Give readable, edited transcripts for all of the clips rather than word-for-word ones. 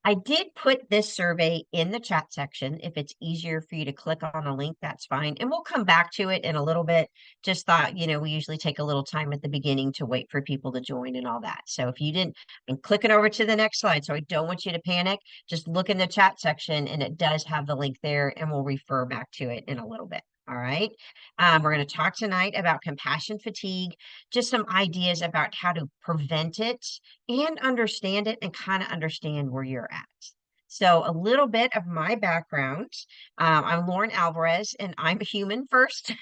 I did put this survey in the chat section. If it's easier for you to click on a link, that's fine. And we'll come back to it in a little bit. Just thought, we usually take a little time at the beginning to wait for people to join and all that. So if you didn't, I'm clicking over to the next slide. So I don't want you to panic. Just look in the chat section and it does have the link there, and we'll refer back to it in a little bit. All right. We're going to talk tonight about compassion fatigue, just some ideas about how to prevent it and understand it and kind of understand where you're at. So, a little bit of my background. I'm Lauren Alvarez, and I'm a human first.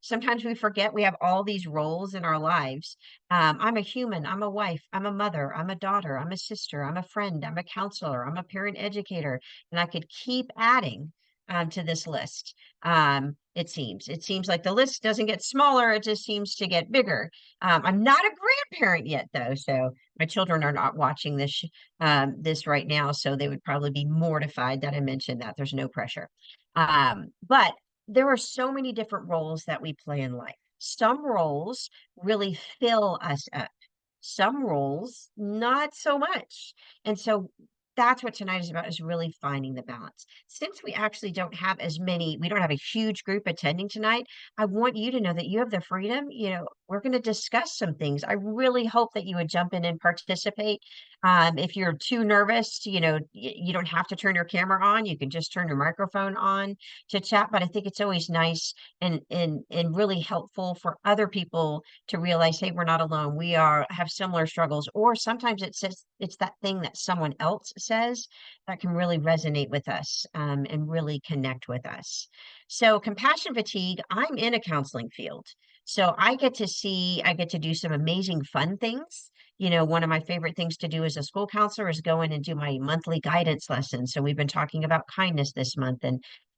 Sometimes we forget we have all these roles in our lives. I'm a human, I'm a wife, I'm a mother, I'm a daughter, I'm a sister, I'm a friend, I'm a counselor, I'm a parent educator, and I could keep adding to this list. It seems like the list doesn't get smaller, it just seems to get bigger. I'm not a grandparent yet, though, so my children are not watching this right now, so they would probably be mortified that I mentioned that. There's no pressure. But there are so many different roles that we play in life. Some roles really fill us up. Some roles, not so much. And so that's what tonight is about, is really finding the balance. Since we actually don't have we don't have a huge group attending tonight, I want you to know that you have the freedom. We're going to discuss some things. I really hope that you would jump in and participate. If you're too nervous, you don't have to turn your camera on. You can just turn your microphone on to chat. But I think it's always nice and really helpful for other people to realize, hey, we're not alone. We have similar struggles. Or sometimes it's that thing that someone else says that can really resonate with us, and really connect with us. So compassion fatigue, I'm in a counseling field. So I get to do some amazing fun things. One of my favorite things to do as a school counselor is go in and do my monthly guidance lesson. So we've been talking about kindness this month,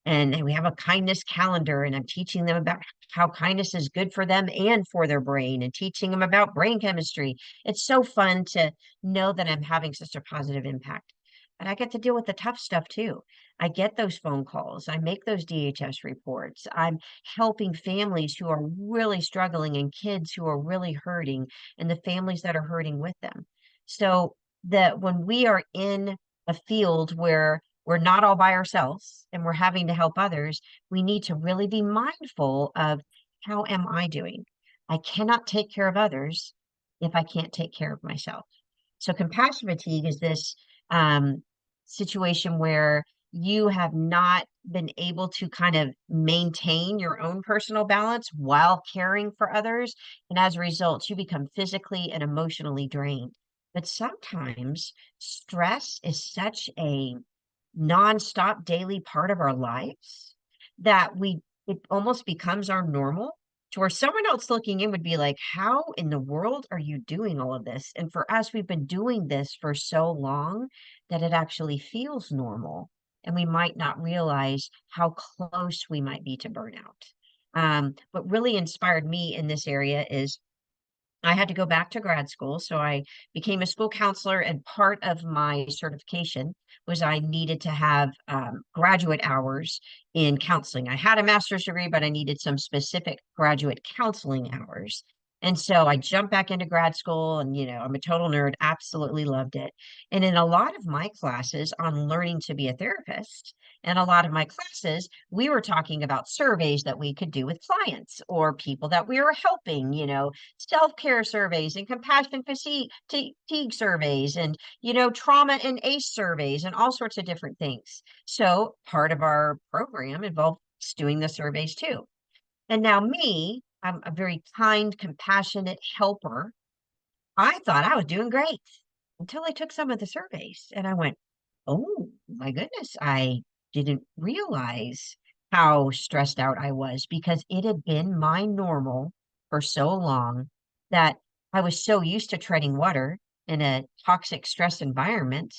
and we have a kindness calendar, and I'm teaching them about how kindness is good for them and for their brain, and teaching them about brain chemistry. It's so fun to know that I'm having such a positive impact. But I get to deal with the tough stuff too. I get those phone calls. I make those DHS reports. I'm helping families who are really struggling, and kids who are really hurting, and the families that are hurting with them. So that when we are in a field where we're not all by ourselves and we're having to help others, we need to really be mindful of, how am I doing? I cannot take care of others if I can't take care of myself. So compassion fatigue is this situation where you have not been able to kind of maintain your own personal balance while caring for others. And as a result, you become physically and emotionally drained. But sometimes stress is such a nonstop daily part of our lives that it almost becomes our normal, to where someone else looking in would be like, how in the world are you doing all of this? And for us, we've been doing this for so long that it actually feels normal. And we might not realize how close we might be to burnout. What really inspired me in this area is I had to go back to grad school. So I became a school counselor, and part of my certification was I needed to have graduate hours in counseling. I had a master's degree, but I needed some specific graduate counseling hours. And so I jumped back into grad school, and, I'm a total nerd, absolutely loved it. And in a lot of my classes on learning to be a therapist, and a lot of my classes, we were talking about surveys that we could do with clients or people that we were helping, self-care surveys and compassion fatigue surveys, and trauma and ACE surveys, and all sorts of different things. So part of our program involved doing the surveys too. And now I'm a very kind, compassionate helper. I thought I was doing great until I took some of the surveys, and I went, oh my goodness, I didn't realize how stressed out I was, because it had been my normal for so long that I was so used to treading water in a toxic stress environment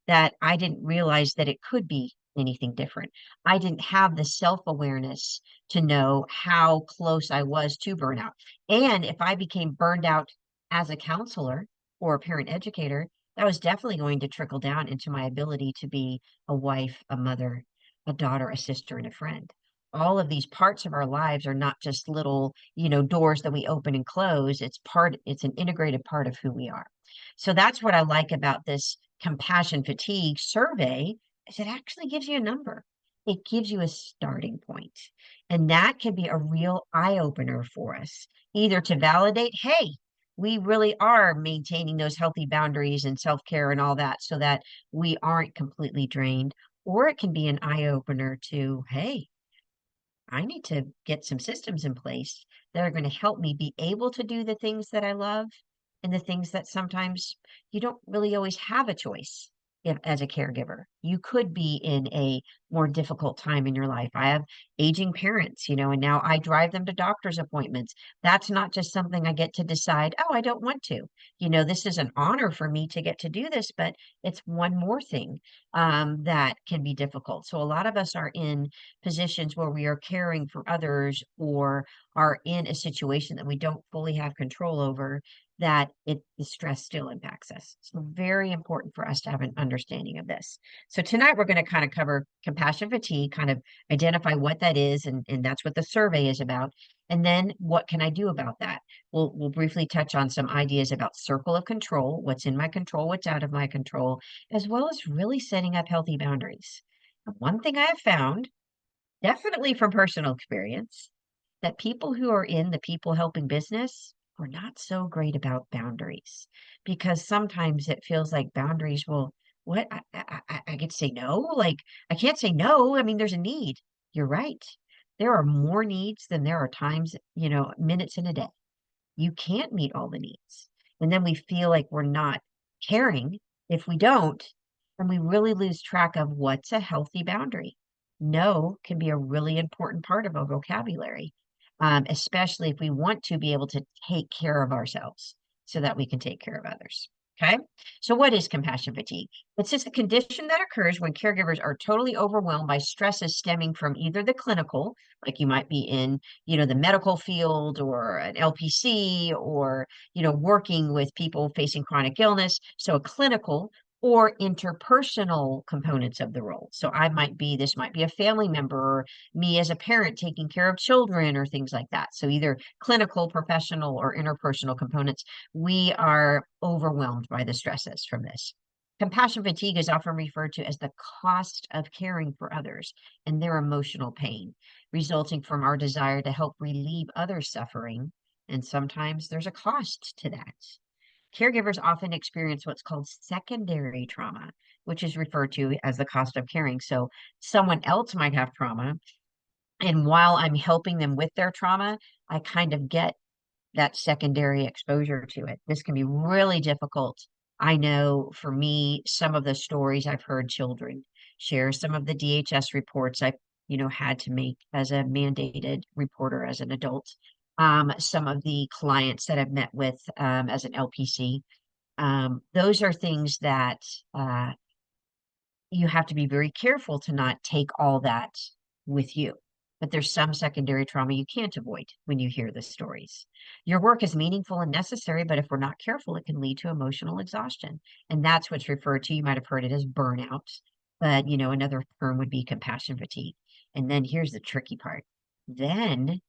that I didn't realize that it could be anything different. I didn't have the self-awareness to know how close I was to burnout. And if I became burned out as a counselor or a parent educator, that was definitely going to trickle down into my ability to be a wife, a mother, a daughter, a sister, and a friend. All of these parts of our lives are not just little, doors that we open and close. It's an integrated part of who we are. So that's what I like about this compassion fatigue survey is it actually gives you a number. It gives you a starting point. And that can be a real eye opener for us, either to validate, hey, we really are maintaining those healthy boundaries and self care and all that so that we aren't completely drained. Or it can be an eye opener to, hey, I need to get some systems in place that are going to help me be able to do the things that I love and the things that sometimes you don't really always have a choice if, as a caregiver. You could be in a more difficult time in your life. I have aging parents, and now I drive them to doctor's appointments. That's not just something I get to decide, oh, I don't want to. This is an honor for me to get to do this, but it's one more thing that can be difficult. So a lot of us are in positions where we are caring for others or are in a situation that we don't fully have control over, that the stress still impacts us. So very important for us to have an understanding of this. So tonight we're going to kind of cover compassion fatigue, kind of identify what that is, and that's what the survey is about. And then what can I do about that? We'll briefly touch on some ideas about circle of control, what's in my control, what's out of my control, as well as really setting up healthy boundaries. One thing I have found, definitely from personal experience, that people who are in the people helping business are not so great about boundaries because sometimes it feels like boundaries will, what? I get to say no? Like, I can't say no. I mean, there's a need. You're right. There are more needs than there are times, minutes in a day. You can't meet all the needs. And then we feel like we're not caring if we don't, and we really lose track of what's a healthy boundary. No can be a really important part of our vocabulary, especially if we want to be able to take care of ourselves so that we can take care of others. Okay. So what is compassion fatigue? It's just a condition that occurs when caregivers are totally overwhelmed by stresses stemming from either the clinical, like you might be in, the medical field or an LPC or, working with people facing chronic illness. So a clinical or interpersonal components of the role. So this might be a family member or me as a parent taking care of children or things like that. So either clinical, professional, or interpersonal components, we are overwhelmed by the stresses from this. Compassion fatigue is often referred to as the cost of caring for others and their emotional pain, resulting from our desire to help relieve others' suffering. And sometimes there's a cost to that. Caregivers often experience what's called secondary trauma, which is referred to as the cost of caring. So someone else might have trauma, and while I'm helping them with their trauma, I kind of get that secondary exposure to it. This can be really difficult. I know for me, some of the stories I've heard children share, some of the DHS reports I've, had to make as a mandated reporter as an adult, some of the clients that I've met with as an LPC. Those are things that you have to be very careful to not take all that with you. But there's some secondary trauma you can't avoid when you hear the stories. Your work is meaningful and necessary, but if we're not careful, it can lead to emotional exhaustion. And that's what's referred to, you might have heard it as burnout, but another term would be compassion fatigue. And then here's the tricky part. Then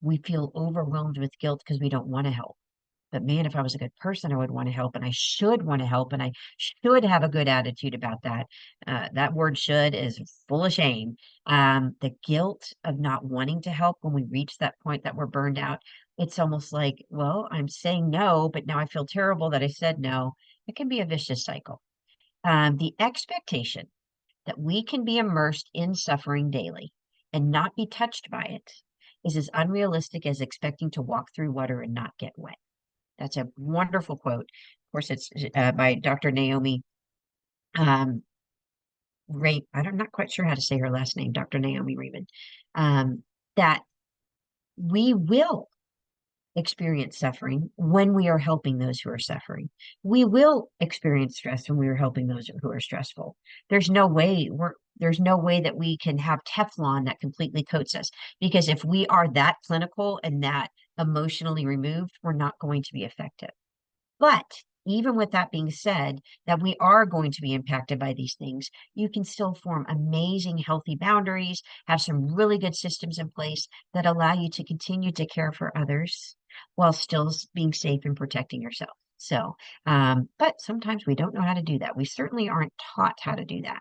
we feel overwhelmed with guilt because we don't want to help. But man, if I was a good person, I would want to help and I should want to help and I should have a good attitude about that. That word should is full of shame. The guilt of not wanting to help when we reach that point that we're burned out, it's almost like, well, I'm saying no, but now I feel terrible that I said no. It can be a vicious cycle. The expectation that we can be immersed in suffering daily and not be touched by it is as unrealistic as expecting to walk through water and not get wet. That's a wonderful quote. Of course, it's by Dr. Naomi um, I'm not quite sure how to say her last name, Dr. Naomi Raymond. That we will experience suffering when we are helping those who are suffering. We will experience stress when we are helping those who are stressful. There's no way that we can have Teflon that completely coats us because if we are that clinical and that emotionally removed, we're not going to be effective. But even with that being said, that we are going to be impacted by these things, you can still form amazing, healthy boundaries, have some really good systems in place that allow you to continue to care for others while still being safe and protecting yourself. So, but sometimes we don't know how to do that. We certainly aren't taught how to do that.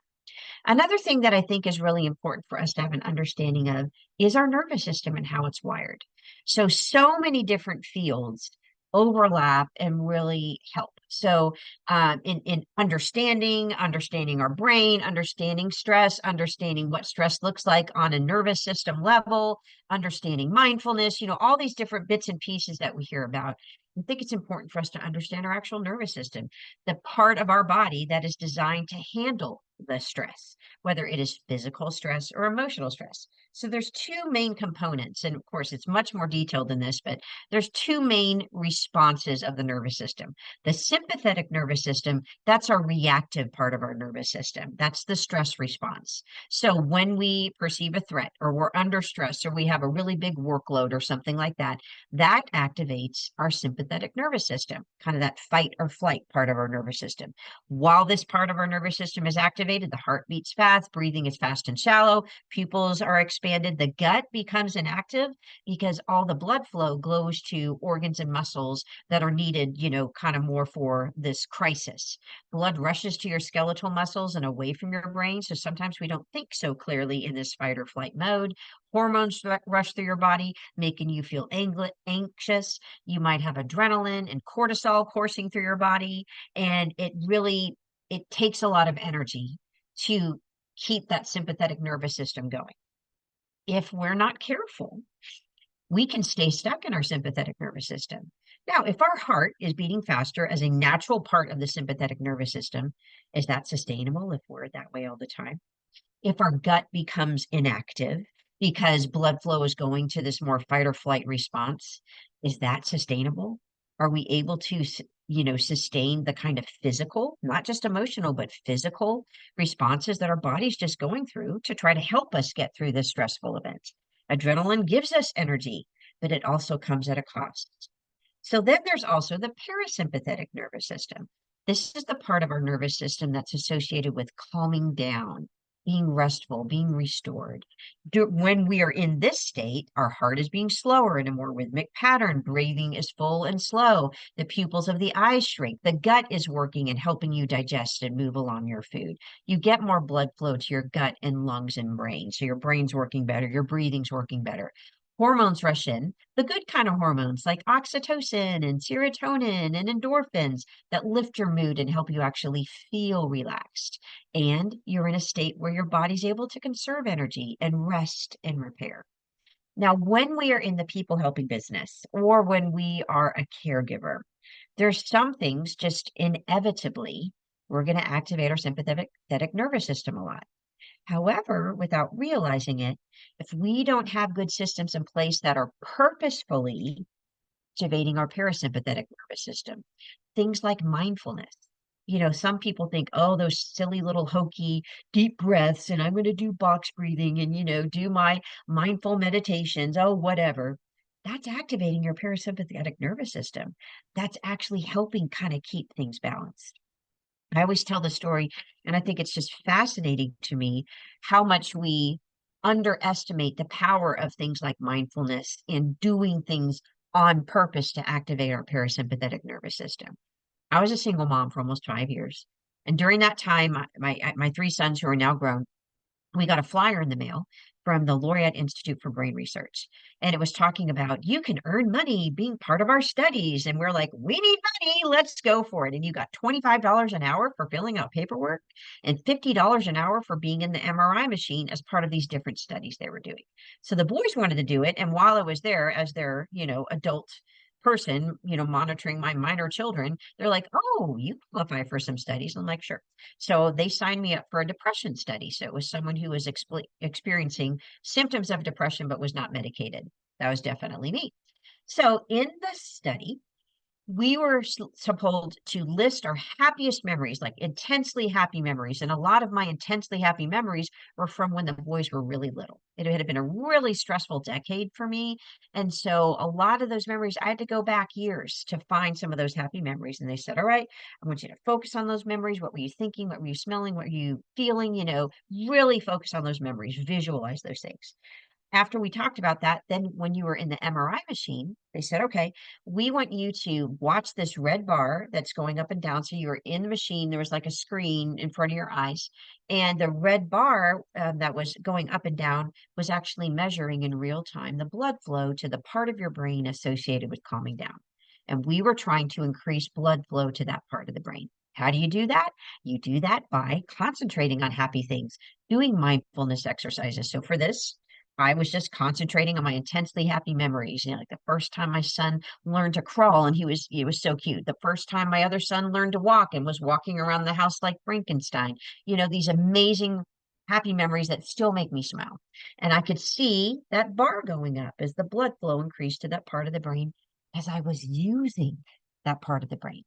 Another thing that I think is really important for us to have an understanding of is our nervous system and how it's wired. So many different fields overlap and really help. So, in understanding our brain, understanding stress, understanding what stress looks like on a nervous system level, understanding mindfulness, all these different bits and pieces that we hear about. I think it's important for us to understand our actual nervous system, the part of our body that is designed to handle the stress, whether it is physical stress or emotional stress. So there's two main components, and of course it's much more detailed than this, but there's two main responses of the nervous system. The sympathetic nervous system, that's our reactive part of our nervous system. That's the stress response. So when we perceive a threat or we're under stress or we have a really big workload or something like that, that activates our sympathetic nervous system, kind of that fight or flight part of our nervous system. While this part of our nervous system is activated, the heart beats fast, breathing is fast and shallow, pupils are expanded, the gut becomes inactive because all the blood flow goes to organs and muscles that are needed, kind of more for this crisis. Blood rushes to your skeletal muscles and away from your brain. So sometimes we don't think so clearly in this fight or flight mode. Hormones rush through your body, making you feel anxious. You might have adrenaline and cortisol coursing through your body. And it takes a lot of energy to keep that sympathetic nervous system going. If we're not careful, we can stay stuck in our sympathetic nervous system. Now, if our heart is beating faster as a natural part of the sympathetic nervous system, is that sustainable if we're that way all the time? If our gut becomes inactive because blood flow is going to this more fight or flight response, is that sustainable? Are we able to, sustain the kind of physical, not just emotional, but physical responses that our body's just going through to try to help us get through this stressful event? Adrenaline gives us energy, but it also comes at a cost. So then there's also the parasympathetic nervous system. This is the part of our nervous system that's associated with calming down, being restful, being restored. When we are in this state, our heart is being slower in a more rhythmic pattern. Breathing is full and slow. The pupils of the eyes shrink. The gut is working and helping you digest and move along your food. You get more blood flow to your gut and lungs and brain. So your brain's working better, your breathing's working better. Hormones rush in, the good kind of hormones like oxytocin and serotonin and endorphins that lift your mood and help you actually feel relaxed. And you're in a state where your body's able to conserve energy and rest and repair. Now, when we are in the people helping business or when we are a caregiver, there's some things just inevitably we're going to activate our sympathetic nervous system a lot. However, without realizing it, if we don't have good systems in place that are purposefully activating our parasympathetic nervous system, things like mindfulness. Some people think, oh, those silly little hokey deep breaths, and I'm going to do box breathing and, do my mindful meditations, oh, whatever. That's activating your parasympathetic nervous system. That's actually helping kind of keep things balanced. I always tell the story, and I think it's just fascinating to me how much we underestimate the power of things like mindfulness and doing things on purpose to activate our parasympathetic nervous system. I was a single mom for almost 5 years. And during that time, my three sons who are now grown, we got a flyer in the mail from the Laureate Institute for Brain Research. And it was talking about you can earn money being part of our studies. And we're like, we need money, let's go for it. And you got $25 an hour for filling out paperwork and $50 an hour for being in the MRI machine as part of these different studies they were doing. So the boys wanted to do it. And while I was there as their, adult person, monitoring my minor children, they're like, oh, you qualify for some studies. I'm like, sure. So they signed me up for a depression study. So it was someone who was experiencing symptoms of depression but was not medicated. That was definitely me. So in the study, we were supposed to list our happiest memories, like intensely happy memories. And a lot of my intensely happy memories were from when the boys were really little. It had been a really stressful decade for me. And so a lot of those memories, I had to go back years to find some of those happy memories. And they said, all right, I want you to focus on those memories. What were you thinking? What were you smelling? What were you feeling? Really focus on those memories, visualize those things. after we talked about that, then when you were in the MRI machine, they said, okay, we want you to watch this red bar that's going up and down. So you were in the machine, there was like a screen in front of your eyes, and the red bar that was going up and down was actually measuring in real time the blood flow to the part of your brain associated with calming down. And we were trying to increase blood flow to that part of the brain. How do you do that? You do that by concentrating on happy things, doing mindfulness exercises. So for this, I was just concentrating on my intensely happy memories. You know, like the first time my son learned to crawl and he was so cute. The first time my other son learned to walk and was walking around the house like Frankenstein. You know, these amazing happy memories that still make me smile. And I could see that bar going up as the blood flow increased to that part of the brain as I was using that part of the brain.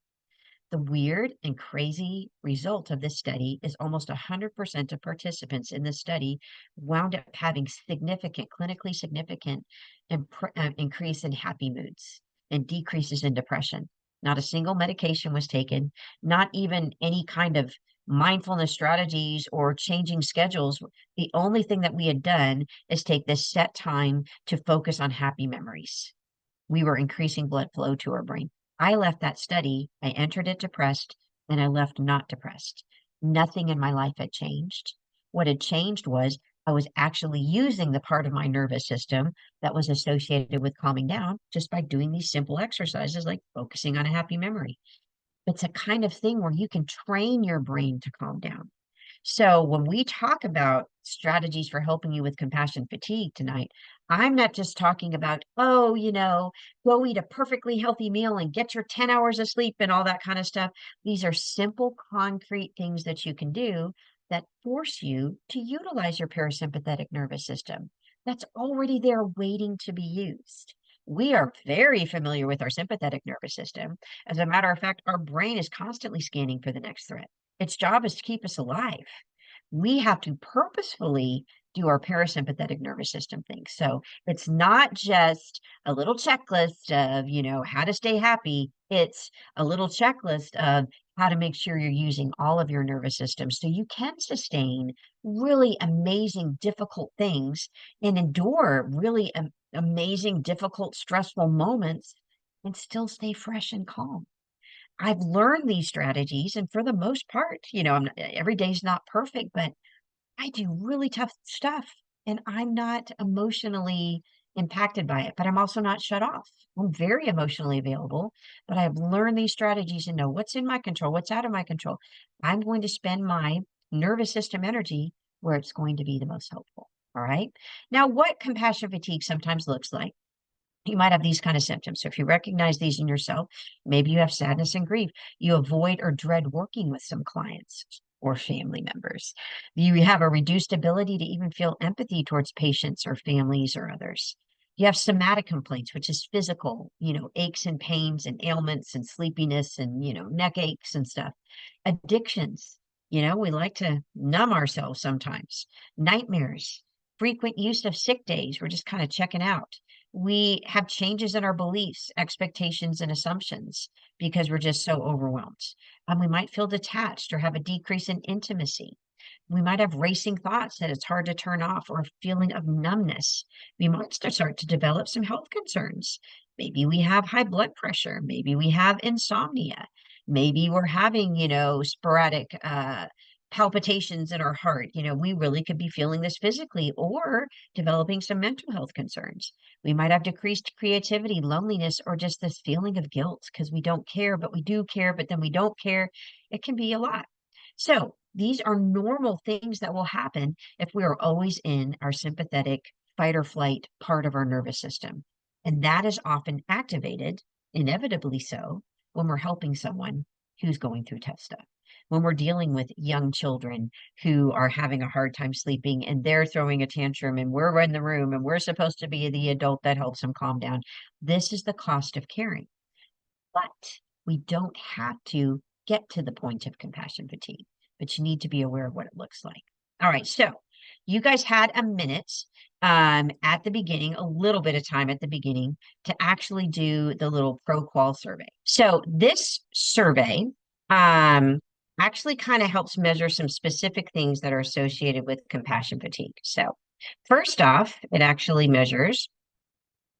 The weird and crazy result of this study is almost 100% of participants in this study wound up having significant, clinically significant increase in happy moods and decreases in depression. Not a single medication was taken, not even any kind of mindfulness strategies or changing schedules. The only thing that we had done is take this set time to focus on happy memories. We were increasing blood flow to our brain. I left that study, I entered it depressed, and I left not depressed. Nothing in my life had changed. What had changed was I was actually using the part of my nervous system that was associated with calming down just by doing these simple exercises like focusing on a happy memory. It's a kind of thing where you can train your brain to calm down. So when we talk about strategies for helping you with compassion fatigue tonight, I'm not just talking about, oh, go eat a perfectly healthy meal and get your 10 hours of sleep and all that kind of stuff. These are simple, concrete things that you can do that force you to utilize your parasympathetic nervous system. That's already there waiting to be used. We are very familiar with our sympathetic nervous system. As a matter of fact, our brain is constantly scanning for the next threat. Its job is to keep us alive. We have to purposefully do our parasympathetic nervous system things. So it's not just a little checklist of, how to stay happy. It's a little checklist of how to make sure you're using all of your nervous system so you can sustain really amazing, difficult things and endure really amazing, difficult, stressful moments and still stay fresh and calm. I've learned these strategies, and for the most part, every day's not perfect, but I do really tough stuff, and I'm not emotionally impacted by it, but I'm also not shut off. I'm very emotionally available, but I've learned these strategies and know what's in my control, what's out of my control. I'm going to spend my nervous system energy where it's going to be the most helpful. All right. Now, what compassion fatigue sometimes looks like, you might have these kind of symptoms. So if you recognize these in yourself, maybe you have sadness and grief. You avoid or dread working with some clients or family members. You have a reduced ability to even feel empathy towards patients or families or others. You have somatic complaints, which is physical, aches and pains and ailments and sleepiness and, neck aches and stuff. Addictions, we like to numb ourselves sometimes. Nightmares, frequent use of sick days. We're just kind of checking out. We have changes in our beliefs, expectations, and assumptions because we're just so overwhelmed. We might feel detached or have a decrease in intimacy. We might have racing thoughts that it's hard to turn off or a feeling of numbness. We might start to develop some health concerns. Maybe we have high blood pressure. Maybe we have insomnia. Maybe we're having, sporadic palpitations in our heart. We really could be feeling this physically or developing some mental health concerns. We might have decreased creativity, loneliness, or just this feeling of guilt because we don't care, but we do care, but then we don't care. It can be a lot. So these are normal things that will happen if we are always in our sympathetic fight or flight part of our nervous system. And that is often activated, inevitably so, when we're helping someone who's going through tough stuff. When we're dealing with young children who are having a hard time sleeping and they're throwing a tantrum and we're in the room and we're supposed to be the adult that helps them calm down. This is the cost of caring. But we don't have to get to the point of compassion fatigue, but you need to be aware of what it looks like. All right, so you guys had a minute at the beginning, a little bit of time at the beginning to actually do the little pro-qual survey. So this survey actually kind of helps measure some specific things that are associated with compassion fatigue. So First off, it actually measures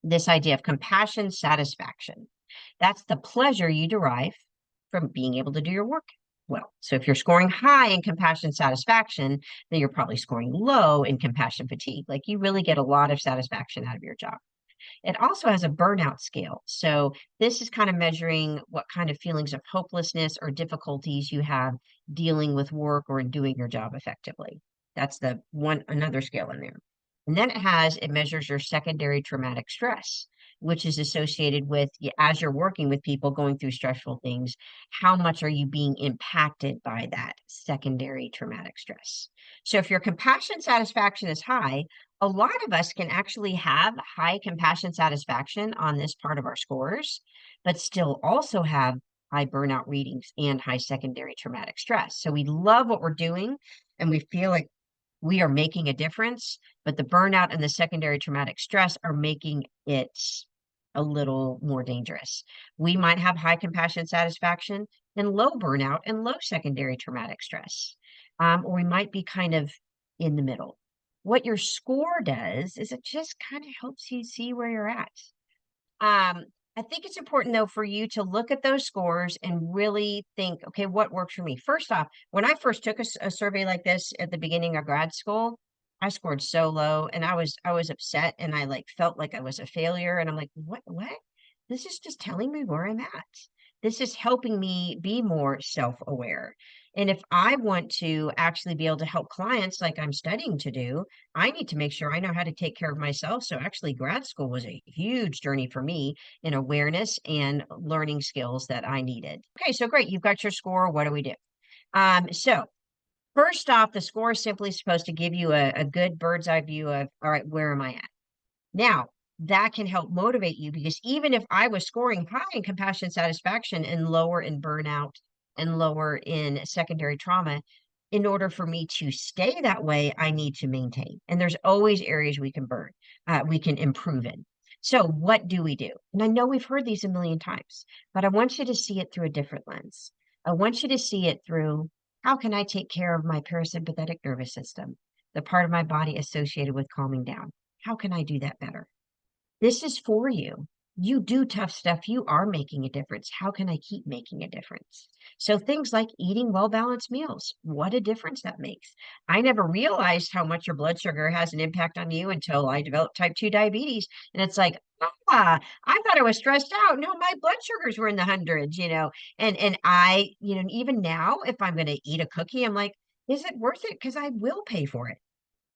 this idea of compassion satisfaction. That's the pleasure you derive from being able to do your work well. So if you're scoring high in compassion satisfaction, then you're probably scoring low in compassion fatigue. Like you really get a lot of satisfaction out of your job. It also has a burnout scale. So this is kind of measuring what kind of feelings of hopelessness or difficulties you have dealing with work or in doing your job effectively. That's the one another scale in there. And then it measures your secondary traumatic stress, which is associated with as you're working with people going through stressful things, how much are you being impacted by that secondary traumatic stress? So if your compassion satisfaction is high, a lot of us can actually have high compassion satisfaction on this part of our scores, but still also have high burnout readings and high secondary traumatic stress. So we love what we're doing and we feel like we are making a difference, but the burnout and the secondary traumatic stress are making it a little more dangerous. We might have high compassion satisfaction and low burnout and low secondary traumatic stress. Or we might be kind of in the middle. What your score does is it just kind of helps you see where you're at. Um, I think it's important though for you to look at those scores and really think, okay, what works for me? First off, when I first took a survey like this at the beginning of grad school, I scored so low and I was upset and I like felt like I was a failure. And I'm like, what? This is just telling me where I'm at. This is helping me be more self-aware. And if I want to actually be able to help clients like I'm studying to do, I need to make sure I know how to take care of myself. So actually, grad school was a huge journey for me in awareness and learning skills that I needed. Okay, so great. You've got your score. What do we do? So first off, the score is simply supposed to give you a good bird's eye view of, all right, where am I at? Now, that can help motivate you because even if I was scoring high in compassion satisfaction and lower in burnout and lower in secondary trauma, in order for me to stay that way, I need to maintain. And there's always areas we can improve in. So, what do we do? And I know we've heard these a million times, but I want you to see it through a different lens. I want you to see it through how can I take care of my parasympathetic nervous system, the part of my body associated with calming down? How can I do that better? This is for you. You do tough stuff. You are making a difference. How can I keep making a difference? So things like eating well-balanced meals, what a difference that makes. I never realized how much your blood sugar has an impact on you until I developed type 2 diabetes. And it's like, I thought I was stressed out. No, my blood sugars were in the hundreds, and I, even now, if I'm going to eat a cookie, I'm like, is it worth it? Because I will pay for it.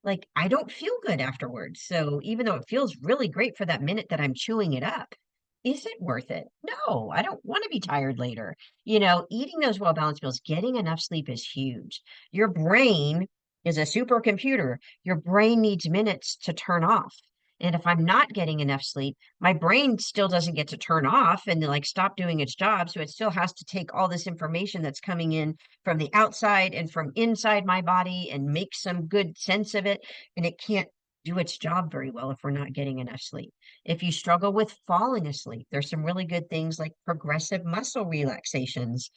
Like, I don't feel good afterwards. So even though it feels really great for that minute that I'm chewing it up, is it worth it? No, I don't want to be tired later. Eating those well-balanced meals, getting enough sleep is huge. Your brain is a supercomputer. Your brain needs minutes to turn off. And if I'm not getting enough sleep, my brain still doesn't get to turn off and like stop doing its job. So it still has to take all this information that's coming in from the outside and from inside my body and make some good sense of it. And it can't do its job very well if we're not getting enough sleep. If you struggle with falling asleep, there's some really good things like progressive muscle relaxations.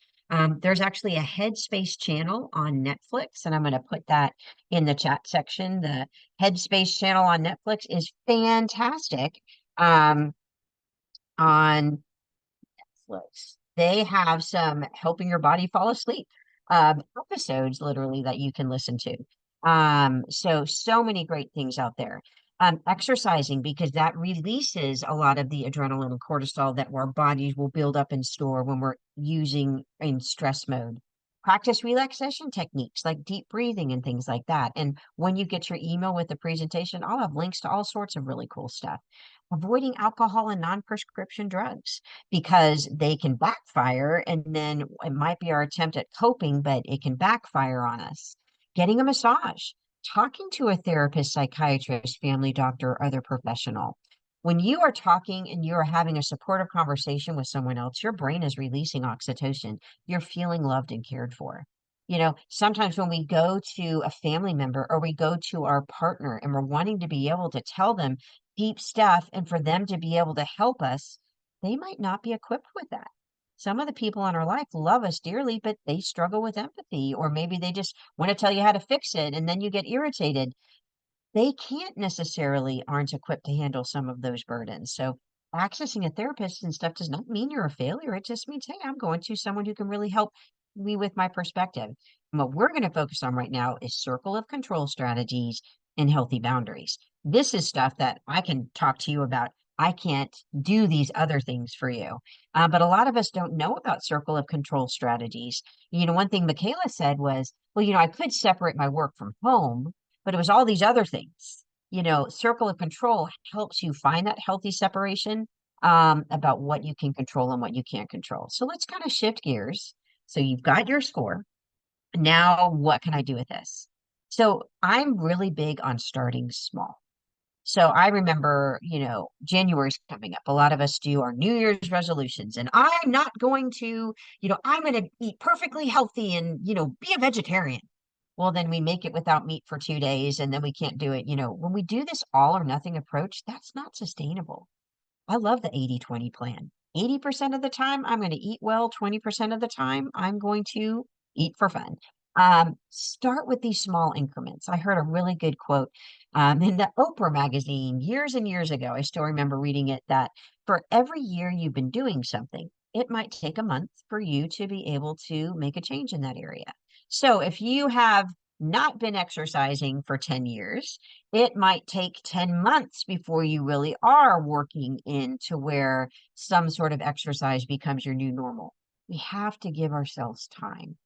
There's actually a Headspace channel on Netflix, and I'm going to put that in the chat section. The Headspace channel on Netflix is fantastic. On Netflix. They have some helping your body fall asleep episodes literally that you can listen to. So many great things out there. Exercising because that releases a lot of the adrenaline and cortisol that our bodies will build up and store when we're using in stress mode. Practice relaxation techniques like deep breathing and things like that. And when you get your email with the presentation, I'll have links to all sorts of really cool stuff. Avoiding alcohol and non-prescription drugs because they can backfire and then it might be our attempt at coping, but it can backfire on us. Getting a massage, talking to a therapist, psychiatrist, family doctor, or other professional. When you are talking and you are having a supportive conversation with someone else, your brain is releasing oxytocin. You're feeling loved and cared for. Sometimes when we go to a family member or we go to our partner and we're wanting to be able to tell them deep stuff and for them to be able to help us, they might not be equipped with that. Some of the people in our life love us dearly, but they struggle with empathy, or maybe they just want to tell you how to fix it and then you get irritated. they can't necessarily aren't equipped to handle some of those burdens. So accessing a therapist and stuff does not mean you're a failure. It just means, hey, I'm going to someone who can really help me with my perspective. And what we're going to focus on right now is circle of control strategies and healthy boundaries. This is stuff that I can talk to you about. I can't do these other things for you. But a lot of us don't know about circle of control strategies. One thing Michaela said was, well, I could separate my work from home, but it was all these other things. Circle of control helps you find that healthy separation about what you can control and what you can't control. So let's kind of shift gears. So you've got your score. Now, what can I do with this? So I'm really big on starting small. So I remember, January's coming up. A lot of us do our New Year's resolutions, and I'm not going to, I'm going to eat perfectly healthy and, be a vegetarian. Well, then we make it without meat for 2 days and then we can't do it. When we do this all or nothing approach, that's not sustainable. I love the 80-20 plan. 80% of the time, I'm going to eat well. 20% of the time, I'm going to eat for fun. Start with these small increments. I heard a really good quote in the Oprah magazine years and years ago. I still remember reading it that for every year you've been doing something, it might take a month for you to be able to make a change in that area. So if you have not been exercising for 10 years, it might take 10 months before you really are working into where some sort of exercise becomes your new normal. We have to give ourselves time.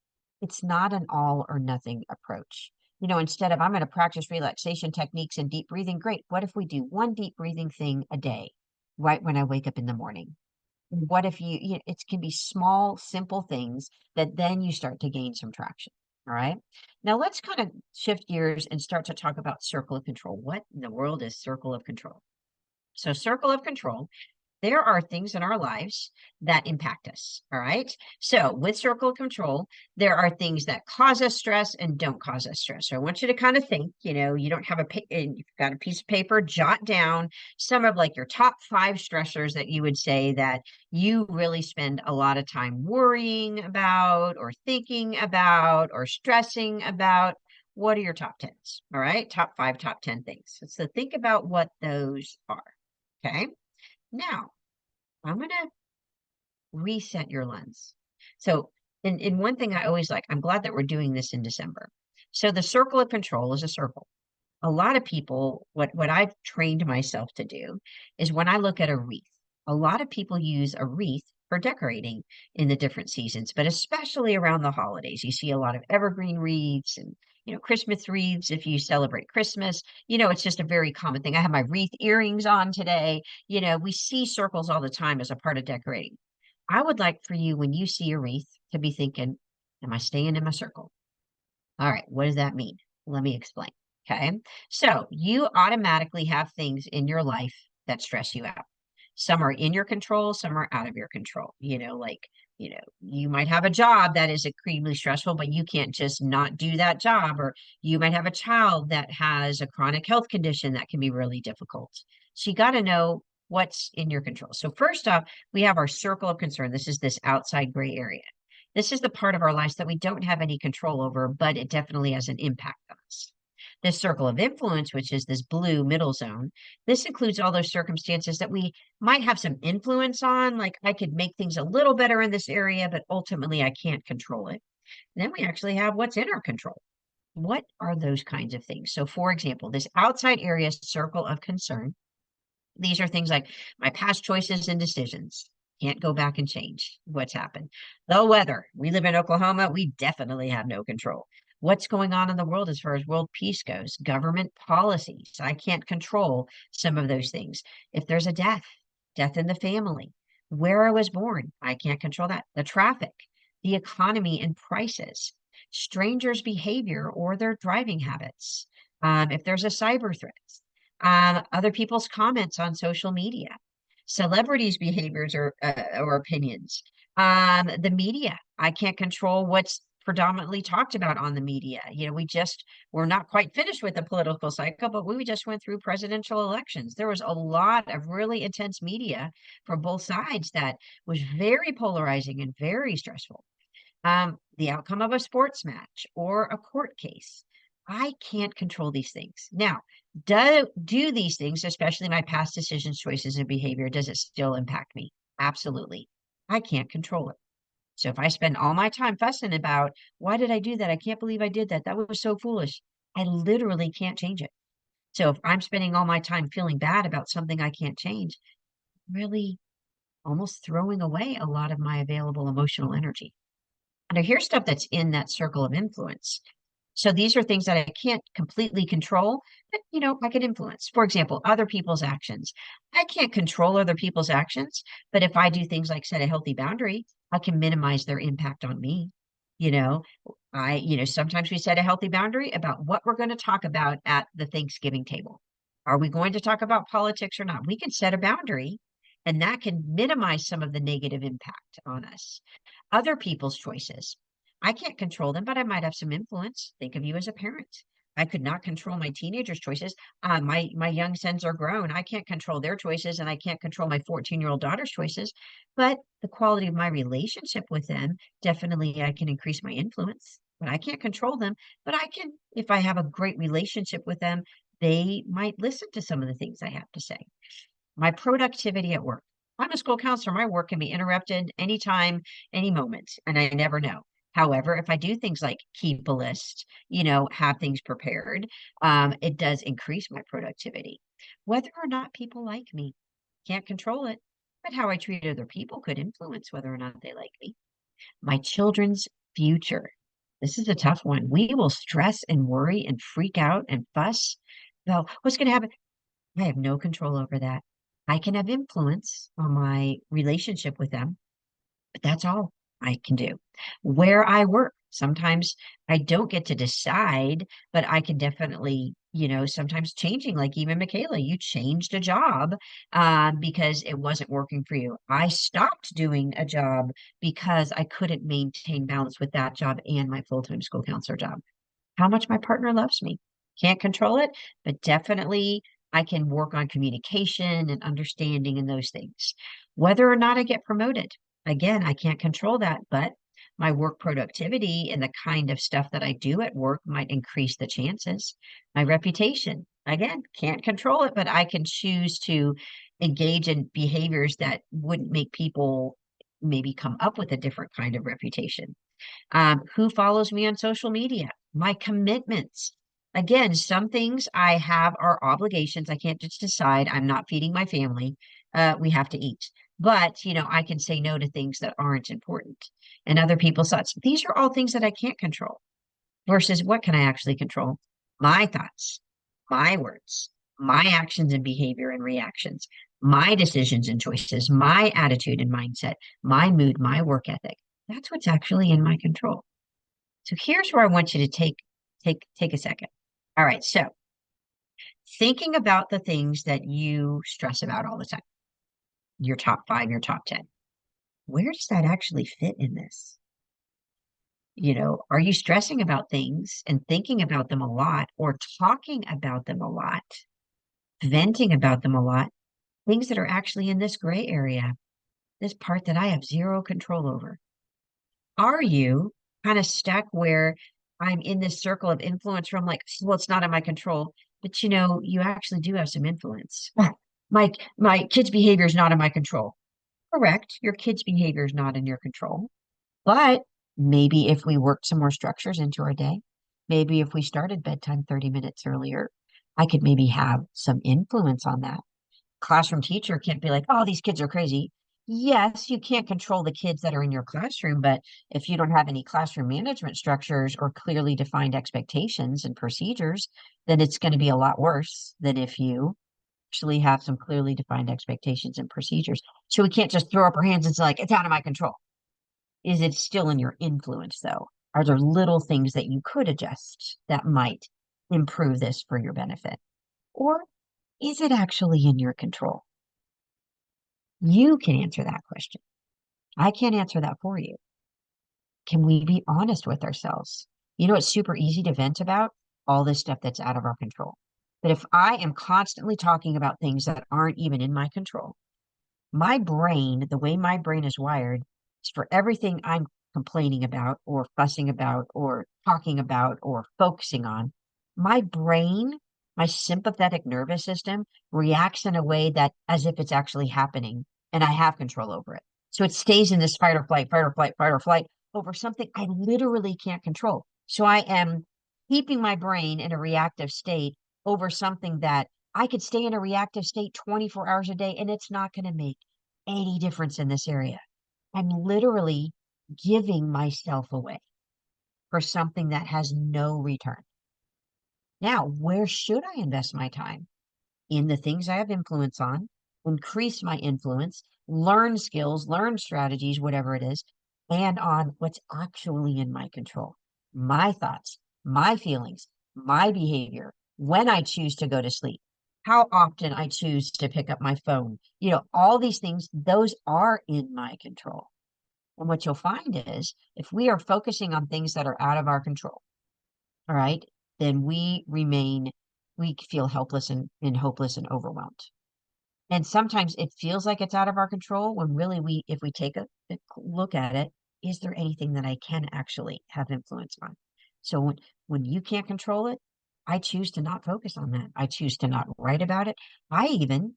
It's not an all or nothing approach. Instead of I'm going to practice relaxation techniques and deep breathing, great. What if we do one deep breathing thing a day, right when I wake up in the morning? What if it can be small, simple things that then you start to gain some traction. All right. Now let's kind of shift gears and start to talk about circle of control. What in the world is circle of control? So, circle of control, there are things in our lives that impact us. All right. So, with circle of control, there are things that cause us stress and don't cause us stress. So, I want you to kind of think, you don't have you've got a piece of paper, jot down some of like your top 5 stressors that you would say that you really spend a lot of time worrying about or thinking about or stressing about. What are your top 10s? All right. Top 5, top 10 things. So, think about what those are. Okay. Now, I'm going to reset your lens. So, in one thing I always like, I'm glad that we're doing this in December. So, the circle of control is a circle. A lot of people, what I've trained myself to do is when I look at a wreath, a lot of people use a wreath for decorating in the different seasons, but especially around the holidays. You see a lot of evergreen wreaths and Christmas wreaths if you celebrate Christmas. It's just a very common thing. I have my wreath earrings on today. We see circles all the time as a part of decorating. I would like for you, when you see a wreath, to be thinking, am I staying in my circle? All right, what does that mean? Let me explain. Okay. So you automatically have things in your life that stress you out. Some are in your control, some are out of your control. You might have a job that is extremely stressful, but you can't just not do that job. Or you might have a child that has a chronic health condition that can be really difficult. So you got to know what's in your control. So first off, we have our circle of concern. This is this outside gray area. This is the part of our lives that we don't have any control over, but it definitely has an impact on us. This circle of influence, which is this blue middle zone, this includes all those circumstances that we might have some influence on, like I could make things a little better in this area, but ultimately I can't control it. And then we actually have what's in our control. What are those kinds of things? So, for example, this outside area circle of concern, these are things like my past choices and decisions. Can't go back and change what's happened. The weather. We live in Oklahoma. We definitely have no control. What's going on in the world as far as world peace goes? Government policies. I can't control some of those things. If there's a death in the family, where I was born, I can't control that. The traffic, the economy and prices, strangers' behavior or their driving habits. If there's a cyber threat, other people's comments on social media, celebrities' behaviors or opinions, the media. I can't control what's predominantly talked about on the media. We're not quite finished with the political cycle, but we just went through presidential elections. There was a lot of really intense media from both sides that was very polarizing and very stressful. The outcome of a sports match or a court case. I can't control these things. Now, do these things, especially my past decisions, choices, and behavior, does it still impact me? Absolutely. I can't control it. So if I spend all my time fussing about why did I do that? I can't believe I did that. That was so foolish. I literally can't change it. So if I'm spending all my time feeling bad about something I can't change, really almost throwing away a lot of my available emotional energy. And here's stuff that's in that circle of influence. So these are things that I can't completely control, but I can influence. For example, other people's actions. I can't control other people's actions, but if I do things like set a healthy boundary, I can minimize their impact on me. You know, sometimes we set a healthy boundary about what we're going to talk about at the Thanksgiving table. Are we going to talk about politics or not? We can set a boundary and that can minimize some of the negative impact on us. Other people's choices. I can't control them, but I might have some influence. Think of you as a parent. I could not control my teenagers' choices. My young sons are grown. I can't control their choices, and I can't control my 14-year-old daughter's choices. But the quality of my relationship with them, definitely I can increase my influence. But I can't control them. But I can, if I have a great relationship with them, they might listen to some of the things I have to say. My productivity at work. I'm a school counselor. My work can be interrupted anytime, any moment, and I never know. However, if I do things like keep a list, have things prepared, it does increase my productivity. Whether or not people like me, can't control it, but how I treat other people could influence whether or not they like me. My children's future. This is a tough one. We will stress and worry and freak out and fuss. Well, what's going to happen? I have no control over that. I can have influence on my relationship with them, but that's all I can do. Where I work, sometimes I don't get to decide, but I can definitely, sometimes changing, like even Michaela, you changed a job because it wasn't working for you. I stopped doing a job because I couldn't maintain balance with that job and my full-time school counselor job. How much my partner loves me. Can't control it, but definitely I can work on communication and understanding and those things. Whether or not I get promoted, again, I can't control that, but my work productivity and the kind of stuff that I do at work might increase the chances. My reputation, again, can't control it, but I can choose to engage in behaviors that wouldn't make people maybe come up with a different kind of reputation. Who follows me on social media, my commitments. Again, some things I have are obligations. I can't just decide I'm not feeding my family. We have to eat. But, I can say no to things that aren't important. And other people's thoughts. These are all things that I can't control versus what can I actually control? My thoughts, my words, my actions and behavior and reactions, my decisions and choices, my attitude and mindset, my mood, my work ethic. That's what's actually in my control. So here's where I want you to take a second. All right, so thinking about the things that you stress about all the time, your top five, your top 10, where does that actually fit in this? Are you stressing about things and thinking about them a lot or talking about them a lot, venting about them a lot, things that are actually in this gray area, this part that I have zero control over? Are you kind of stuck where I'm in this circle of influence where I'm like, well, it's not in my control, but you actually do have some influence. My kid's behavior is not in my control. Correct. Your kid's behavior is not in your control. But maybe if we worked some more structures into our day, maybe if we started bedtime 30 minutes earlier, I could maybe have some influence on that. Classroom teacher can't be like, oh, these kids are crazy. Yes, you can't control the kids that are in your classroom, but if you don't have any classroom management structures or clearly defined expectations and procedures, then it's going to be a lot worse than if you actually have some clearly defined expectations and procedures. So we can't just throw up our hands and say, like, it's out of my control. Is it still in your influence, though? Are there little things that you could adjust that might improve this for your benefit? Or is it actually in your control? You can answer that question. I can't answer that for you. Can we be honest with ourselves? It's super easy to vent about all this stuff that's out of our control. But if I am constantly talking about things that aren't even in my control, my brain, the way my brain is wired, is for everything I'm complaining about or fussing about or talking about or focusing on. my brain, my sympathetic nervous system reacts in a way that as if it's actually happening and I have control over it. So it stays in this fight or flight, fight or flight, fight or flight over something I literally can't control. So I am keeping my brain in a reactive state over something that I could stay in a reactive state 24 hours a day and it's not going to make any difference in this area. I'm literally giving myself away for something that has no return. Now, where should I invest my time? In the things I have influence on, increase my influence, learn skills, learn strategies, whatever it is, and on what's actually in my control. My thoughts, my feelings, my behavior, when I choose to go to sleep, how often I choose to pick up my phone. All these things, those are in my control. And what you'll find is if we are focusing on things that are out of our control, all right, then we feel helpless and hopeless and overwhelmed. And sometimes it feels like it's out of our control when really if we take a look at it, is there anything that I can actually have influence on? So when you can't control it, I choose to not focus on that. I choose to not write about it. I even,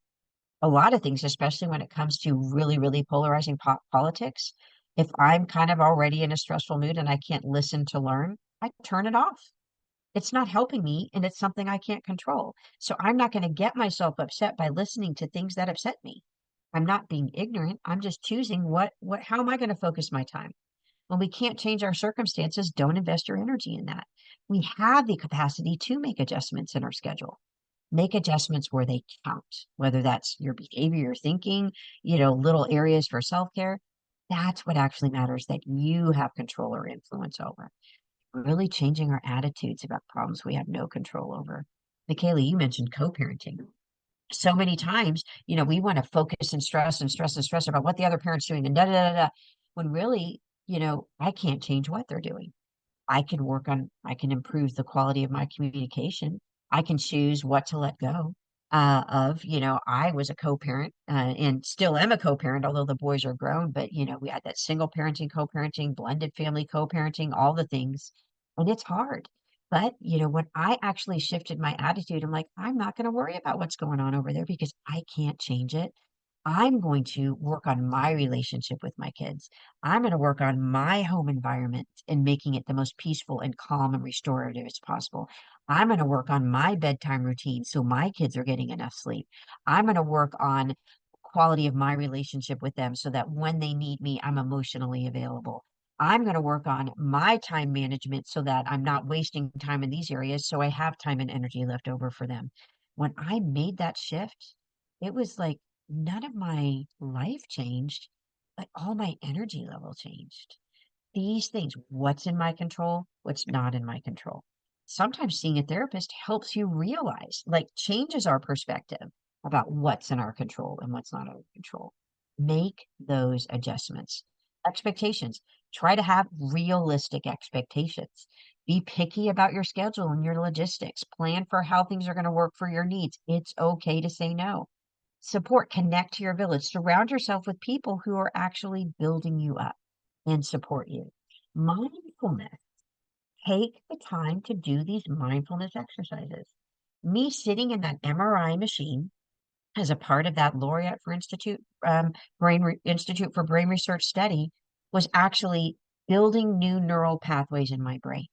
a lot of things, especially when it comes to really, really polarizing politics, if I'm kind of already in a stressful mood and I can't listen to learn, I turn it off. It's not helping me and it's something I can't control. So I'm not going to get myself upset by listening to things that upset me. I'm not being ignorant. I'm just choosing how am I going to focus my time? When we can't change our circumstances, don't invest your energy in that. We have the capacity to make adjustments in our schedule. Make adjustments where they count, whether that's your behavior, your thinking, little areas for self-care. That's what actually matters that you have control or influence over, really changing our attitudes about problems we have no control over. Michaela, you mentioned co-parenting. So many times, we want to focus and stress and stress and stress about what the other parent's doing and da da da da, when really, I can't change what they're doing. I can improve the quality of my communication. I can choose what to let go of. I was a co-parent and still am a co-parent, although the boys are grown, but we had that single parenting, co-parenting, blended family, co-parenting, all the things. And it's hard. But, when I actually shifted my attitude, I'm like, I'm not going to worry about what's going on over there because I can't change it. I'm going to work on my relationship with my kids. I'm going to work on my home environment and making it the most peaceful and calm and restorative as possible. I'm going to work on my bedtime routine so my kids are getting enough sleep. I'm going to work on quality of my relationship with them so that when they need me, I'm emotionally available. I'm going to work on my time management so that I'm not wasting time in these areas so I have time and energy left over for them. When I made that shift, it was like none of my life changed, but all my energy level changed. These things, what's in my control, what's not in my control. Sometimes seeing a therapist helps you realize, like, changes our perspective about what's in our control and what's not in our control. Make those adjustments. Expectations. Try to have realistic expectations. Be picky about your schedule and your logistics. Plan for how things are going to work for your needs. It's okay to say no. Support, connect to your village. Surround yourself with people who are actually building you up and support you. Mindfulness. Take the time to do these mindfulness exercises. Me sitting in that MRI machine as a part of that Laureate for Institute for Brain Research study was actually building new neural pathways in my brain.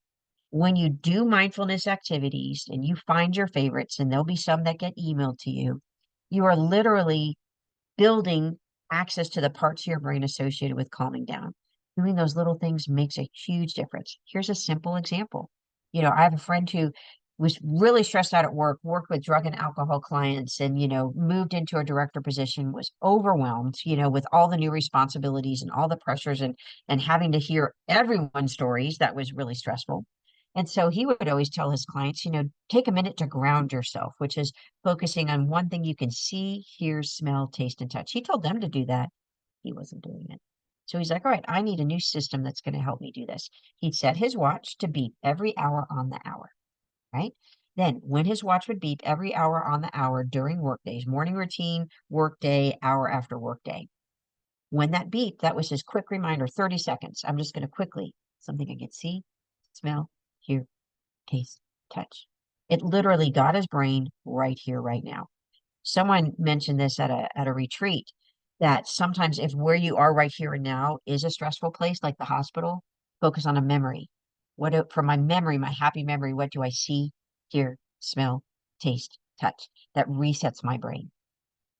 When you do mindfulness activities and you find your favorites, and there'll be some that get emailed to you, you are literally building access to the parts of your brain associated with calming down. Doing those little things makes a huge difference. Here's a simple example. I have a friend who was really stressed out at work, worked with drug and alcohol clients, and, moved into a director position, was overwhelmed, with all the new responsibilities and all the pressures and having to hear everyone's stories. That was really stressful. And so he would always tell his clients, take a minute to ground yourself, which is focusing on one thing you can see, hear, smell, taste, and touch. He told them to do that. He wasn't doing it. So he's like, all right, I need a new system that's going to help me do this. He'd set his watch to beep every hour on the hour, right? Then when his watch would beep every hour on the hour during work days, morning routine, work day, hour after work day. When that beeped, that was his quick reminder, 30 seconds. I'm just going to quickly, something I can see, smell, hear, taste, touch. It literally got his brain right here, right now. Someone mentioned this at a retreat that sometimes if where you are right here and now is a stressful place like the hospital, focus on a memory. From my memory, my happy memory, what do I see, hear, smell, taste, touch? That resets my brain,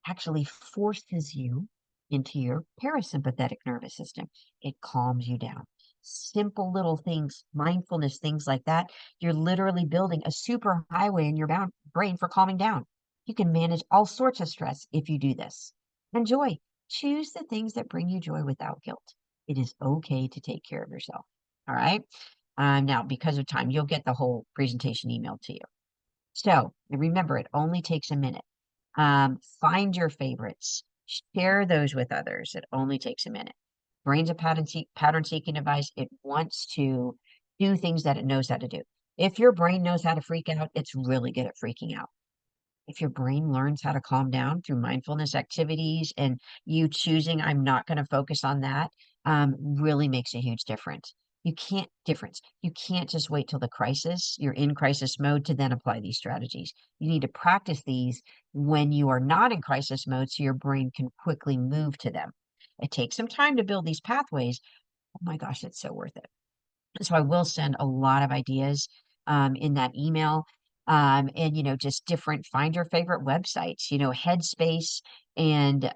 actually forces you into your parasympathetic nervous system. It calms you down. Simple little things, mindfulness, things like that. You're literally building a super highway in your brain for calming down. You can manage all sorts of stress if you do this. And joy. Choose the things that bring you joy without guilt. It is okay to take care of yourself. All right. Now, because of time, you'll get the whole presentation emailed to you. So and remember, it only takes a minute. Find your favorites, share those with others. It only takes a minute. Brain's a pattern seeking device. It wants to do things that it knows how to do. If your brain knows how to freak out, it's really good at freaking out. If your brain learns how to calm down through mindfulness activities and you choosing, I'm not going to focus on that, really makes a huge difference. You can't just wait till the crisis, you're in crisis mode to then apply these strategies. You need to practice these when you are not in crisis mode so your brain can quickly move to them. It takes some time to build these pathways. Oh my gosh, it's so worth it. So I will send a lot of ideas in that email. And just different, find your favorite websites, Headspace and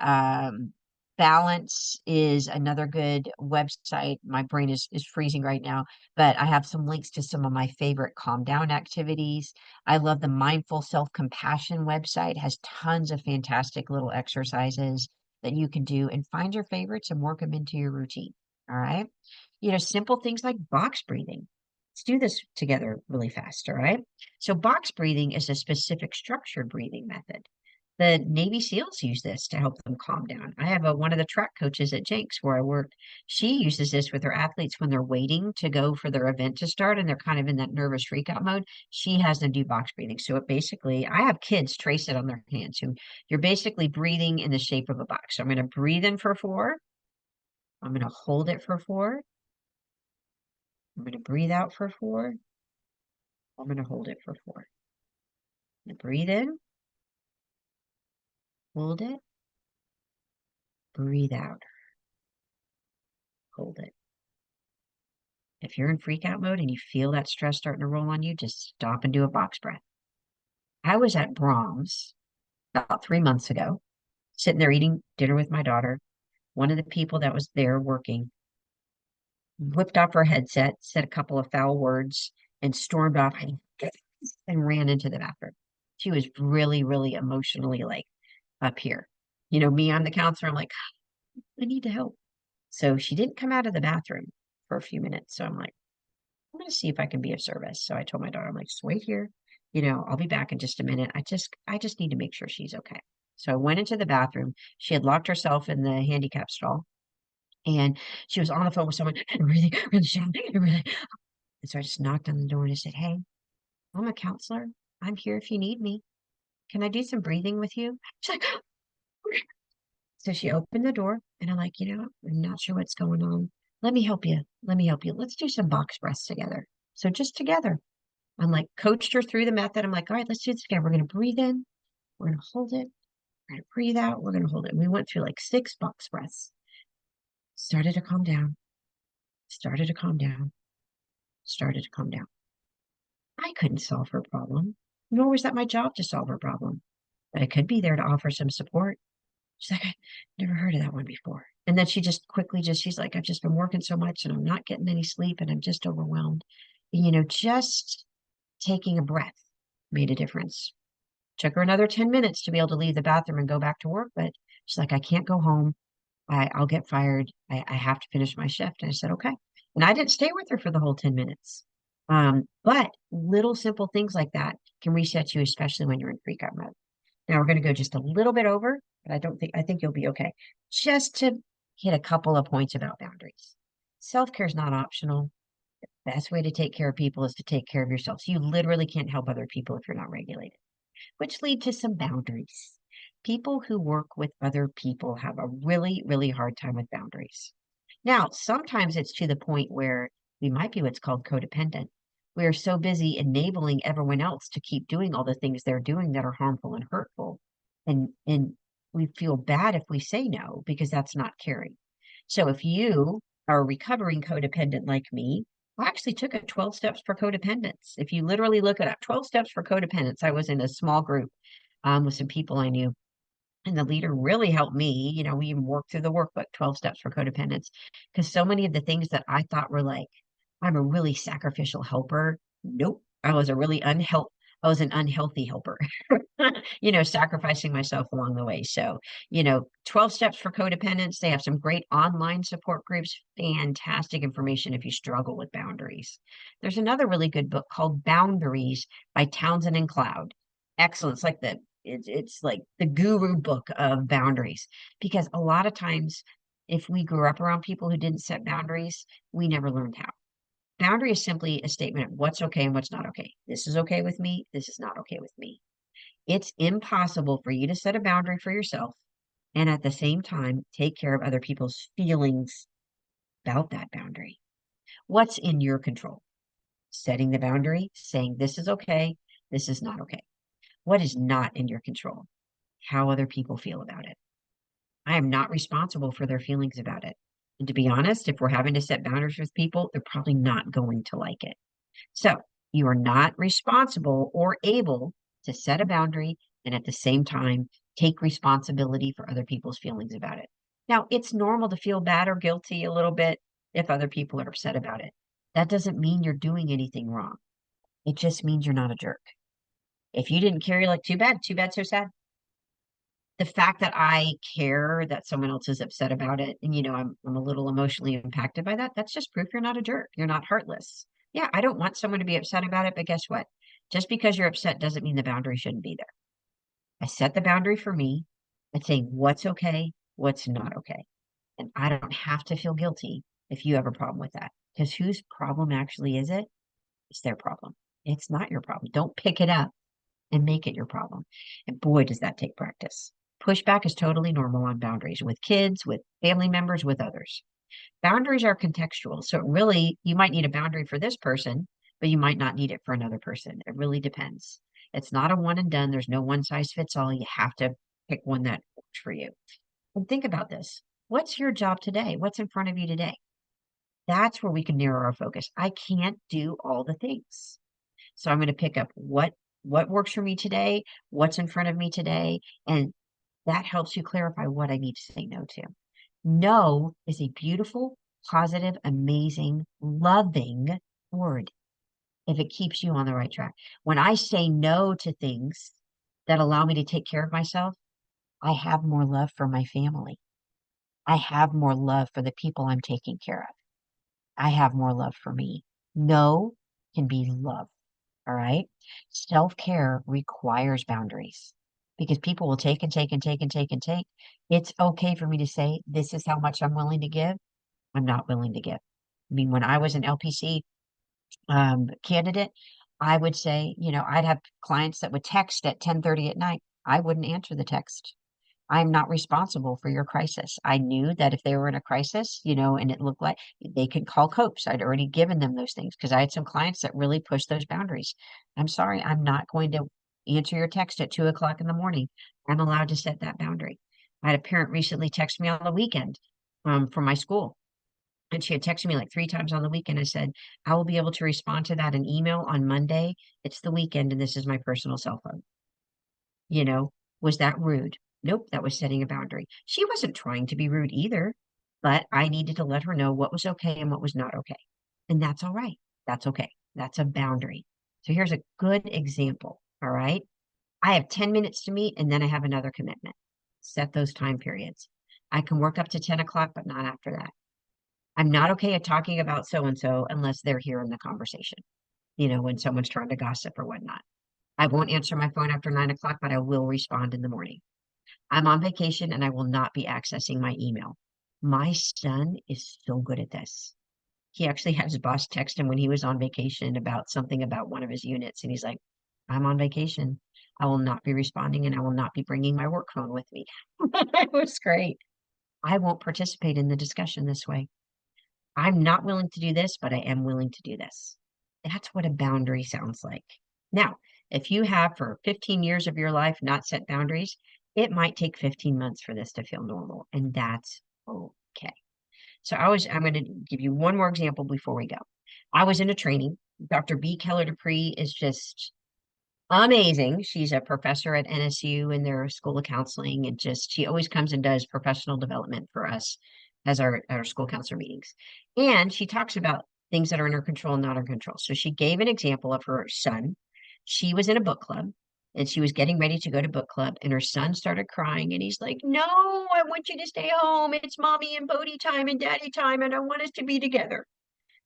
Balance is another good website. My brain is freezing right now, but I have some links to some of my favorite calm down activities. I love the Mindful Self-Compassion website, has tons of fantastic little exercises that you can do, and find your favorites and work them into your routine. All right. Simple things like box breathing. Let's do this together really fast, all right? So, box breathing is a specific structured breathing method. The Navy SEALs use this to help them calm down. I have one of the track coaches at Jenks where I work. She uses this with her athletes when they're waiting to go for their event to start and they're kind of in that nervous freak out mode. She has them do box breathing. So it basically, I have kids trace it on their hands. So you're basically breathing in the shape of a box. So I'm going to breathe in for 4. I'm going to hold it for 4. I'm going to breathe out for 4. I'm going to hold it for 4. I'm going to breathe in, hold it, breathe out, hold it. If you're in freak out mode and you feel that stress starting to roll on you, just stop and do a box breath. I was at Brahms about 3 months ago, sitting there eating dinner with my daughter. One of the people that was there working whipped off her headset, said a couple of foul words, and stormed off and ran into the bathroom. She was really, really emotionally like up here. Me, I'm the counselor. I'm like, I need to help. So she didn't come out of the bathroom for a few minutes. So I'm like, I'm going to see if I can be of service. So I told my daughter, I'm like, just wait here. I'll be back in just a minute. I just need to make sure she's okay. So I went into the bathroom. She had locked herself in the handicap stall and she was on the phone with someone and really, really shouting. And so I just knocked on the door and I said, hey, I'm a counselor. I'm here if you need me. Can I do some breathing with you? She's like, so she opened the door and I'm like, I'm not sure what's going on. Let me help you. Let me help you. Let's do some box breaths together. So just together. I'm like, coached her through the method. I'm like, all right, let's do this together. We're going to breathe in. We're going to hold it. We're going to breathe out. We're going to hold it. And we went through like 6 box breaths. Started to calm down. Started to calm down. Started to calm down. I couldn't solve her problem, nor was that my job to solve her problem. But I could be there to offer some support. She's like, I never heard of that one before. And then she just quickly she's like, I've just been working so much and I'm not getting any sleep and I'm just overwhelmed. Just taking a breath made a difference. Took her another 10 minutes to be able to leave the bathroom and go back to work, but she's like, I can't go home. I'll get fired. I have to finish my shift. And I said, okay. And I didn't stay with her for the whole 10 minutes. But little simple things like that can reset you, especially when you're in freak out mode. Now we're going to go just a little bit over, but I think you'll be okay. Just to hit a couple of points about boundaries. Self-care is not optional. The best way to take care of people is to take care of yourself. So you literally can't help other people if you're not regulated, which lead to some boundaries. People who work with other people have a really, really hard time with boundaries. Now, sometimes it's to the point where we might be what's called codependent. We are so busy enabling everyone else to keep doing all the things they're doing that are harmful and hurtful. And we feel bad if we say no because that's not caring. So if you are a recovering codependent like me, I actually took a 12 steps for codependence. If you literally look it up, 12 steps for codependence, I was in a small group with some people I knew. And the leader really helped me. We even worked through the workbook, 12 steps for codependence, because so many of the things that I thought were like, I'm a really sacrificial helper. Nope. I was an unhealthy helper, sacrificing myself along the way. So, 12 steps for codependence. They have some great online support groups, fantastic information if you struggle with boundaries. There's another really good book called Boundaries by Townsend and Cloud. Excellent. It's like the guru book of boundaries, because a lot of times if we grew up around people who didn't set boundaries, we never learned how. Boundary is simply a statement of what's okay and what's not okay. This is okay with me. This is not okay with me. It's impossible for you to set a boundary for yourself and at the same time take care of other people's feelings about that boundary. What's in your control? Setting the boundary, saying this is okay, this is not okay. What is not in your control? How other people feel about it. I am not responsible for their feelings about it. And to be honest, if we're having to set boundaries with people, they're probably not going to like it. So you are not responsible or able to set a boundary and at the same time take responsibility for other people's feelings about it. Now, it's normal to feel bad or guilty a little bit if other people are upset about it. That doesn't mean you're doing anything wrong. It just means you're not a jerk. If you didn't care, you're like, too bad, so sad. The fact that I care that someone else is upset about it, and I'm a little emotionally impacted by that, that's just proof you're not a jerk. You're not heartless. Yeah, I don't want someone to be upset about it, but guess what? Just because you're upset doesn't mean the boundary shouldn't be there. I set the boundary for me and say what's okay, what's not okay. And I don't have to feel guilty if you have a problem with that. Because whose problem actually is it? It's their problem. It's not your problem. Don't pick it up and make it your problem. And boy, does that take practice. Pushback is totally normal on boundaries with kids, with family members, with others. Boundaries are contextual. So really, you might need a boundary for this person, but you might not need it for another person. It really depends. It's not a one and done. There's no one size fits all. You have to pick one that works for you. And think about this. What's your job today? What's in front of you today? That's where we can narrow our focus. I can't do all the things. So I'm going to pick up what works for me today, what's in front of me today, and that helps you clarify what I need to say no to. No is a beautiful, positive, amazing, loving word if it keeps you on the right track. When I say no to things that allow me to take care of myself, I have more love for my family. I have more love for the people I'm taking care of. I have more love for me. No can be love. All right. Self care requires boundaries because people will take and take and take and take and take. It's okay for me to say, this is how much I'm willing to give. I'm not willing to give. I mean, when I was an LPC candidate, I would say, I'd have clients that would text at 10:30 at night. I wouldn't answer the text. I'm not responsible for your crisis. I knew that if they were in a crisis, and it looked like they could call COPES. I'd already given them those things because I had some clients that really pushed those boundaries. I'm sorry, I'm not going to answer your text at 2 o'clock in the morning. I'm allowed to set that boundary. I had a parent recently text me on the weekend from my school. And she had texted me like 3 times on the weekend. I said, I will be able to respond to that in email on Monday. It's the weekend and this is my personal cell phone. You know, was that rude? Nope, that was setting a boundary. She wasn't trying to be rude either, but I needed to let her know what was okay and what was not okay. And that's all right. That's okay. That's a boundary. So here's a good example. All right. I have 10 minutes to meet and then I have another commitment. Set those time periods. I can work up to 10 o'clock, but not after that. I'm not okay at talking about so and so unless they're here in the conversation, when someone's trying to gossip or whatnot. I won't answer my phone after 9 o'clock, but I will respond in the morning. I'm on vacation and I will not be accessing my email. My son is so good at this. He actually had his boss text him when he was on vacation about something about one of his units. And he's like, I'm on vacation. I will not be responding and I will not be bringing my work phone with me. It was great. I won't participate in the discussion this way. I'm not willing to do this, but I am willing to do this. That's what a boundary sounds like. Now, if you have for 15 years of your life not set boundaries, it might take 15 months for this to feel normal, and that's okay. So I'm going to give you one more example before we go. I was in a training. Dr. B. Keller Dupree is just amazing. She's a professor at NSU in their School of Counseling, and just she always comes and does professional development for us as our school counselor meetings. And she talks about things that are in her control and not in control. So she gave an example of her son. She was in a book club and she was getting ready to go to book club, and her son started crying, and he's like, "No, I want you to stay home. It's mommy and Bodhi time and daddy time, and I want us to be together."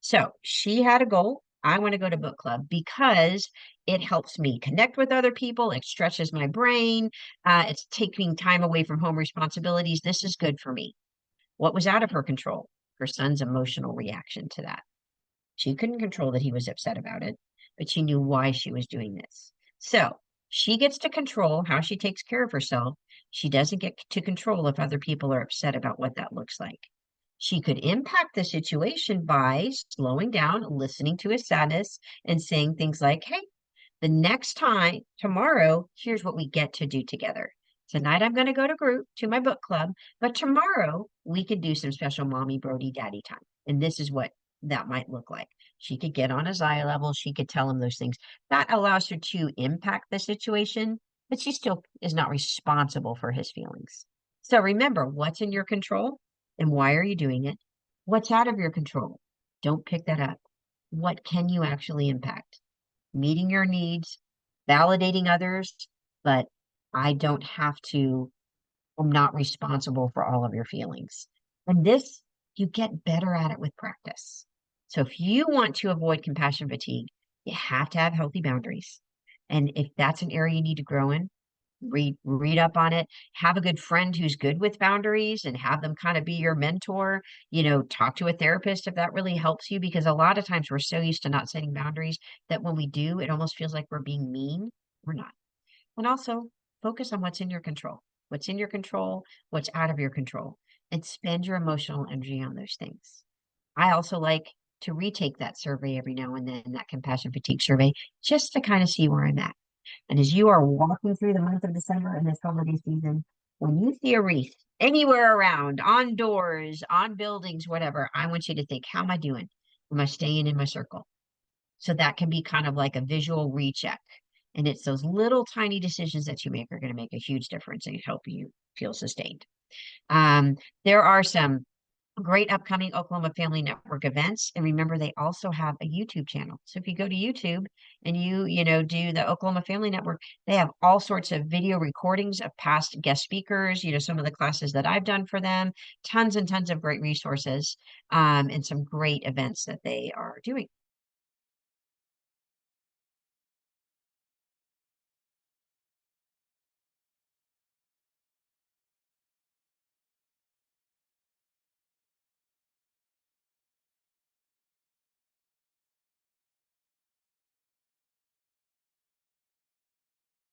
So she had a goal. I want to go to book club because it helps me connect with other people. It stretches my brain. It's taking time away from home responsibilities. This is good for me. What was out of her control? Her son's emotional reaction to that. She couldn't control that he was upset about it, but she knew why she was doing this. So she gets to control how she takes care of herself. She doesn't get to control if other people are upset about what that looks like. She could impact the situation by slowing down, listening to his sadness, and saying things like, "Hey, the next time, tomorrow, here's what we get to do together. Tonight, I'm going to go to my book club, but tomorrow we could do some special mommy, Brody, daddy time. And this is what that might look like." She could get on his eye level. She could tell him those things. That allows her to impact the situation, but she still is not responsible for his feelings. So remember what's in your control and why are you doing it? What's out of your control? Don't pick that up. What can you actually impact? Meeting your needs, validating others, but I don't have to, I'm not responsible for all of your feelings. And this, you get better at it with practice. So if you want to avoid compassion fatigue, you have to have healthy boundaries. And if that's an area you need to grow in, read up on it, have a good friend who's good with boundaries and have them kind of be your mentor. Talk to a therapist if that really helps you, because a lot of times we're so used to not setting boundaries that when we do, it almost feels like we're being mean. We're not. And also focus on what's in your control, what's out of your control, and spend your emotional energy on those things. I also like to retake that survey every now and then, that compassion fatigue survey, just to kind of see where I'm at. And as you are walking through the month of December and this holiday season, when you see a wreath anywhere around, on doors, on buildings, whatever, I want you to think, how am I doing? Am I staying in my circle? So that can be kind of like a visual recheck. And it's those little tiny decisions that you make are going to make a huge difference and help you feel sustained. There are some great upcoming Oklahoma Family Network events. And remember, they also have a YouTube channel. So if you go to YouTube and do the Oklahoma Family Network, they have all sorts of video recordings of past guest speakers, some of the classes that I've done for them, tons and tons of great resources, and some great events that they are doing.